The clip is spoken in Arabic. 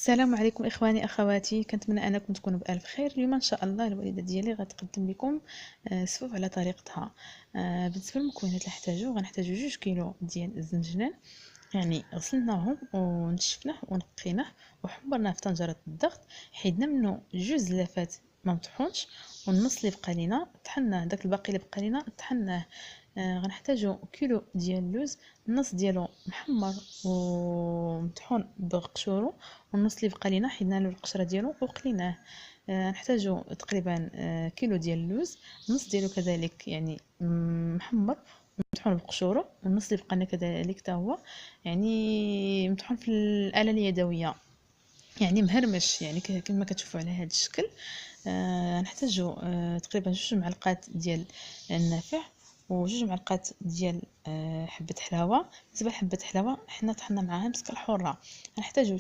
السلام عليكم اخواني اخواتي، كنتمنى انكم تكونوا بالف خير. اليوم ان شاء الله الوالده ديالي غتقدم لكم سفوف على طريقتها. بالنسبه للمكونات اللي غنحتاجو 2 كيلو ديال الزنجلان، يعني غسلناهم ونشفناه ونقيناه وحمرناه في طنجره الضغط، حيدنا منه 2 زلافات ما مطحونش، والنص اللي بقى لينا طحناه، داك الباقي اللي بقى لينا طحناه. غنحتاجو كيلو ديال اللوز، النص ديالو محمر ومطحون بقشورو، والنص اللي بقى لينا حيدنا له القشره ديالو وقليناه. نحتاجو تقريبا كيلو ديال اللوز، النص ديالو كذلك يعني محمر مطحون بقشوره، والنص اللي بقى لنا كذلك حتى هو يعني مطحون في الاله اليدويه، يعني مهرمش، يعني كما كتشوفوا على هذا الشكل. نحتاجو تقريبا 2 معلقات ديال النافع، و2 معلقات ديال حبه حلاوه. بالنسبه لحبه الحلاوه حنا طحنا معاها مسكه حره. نحتاجو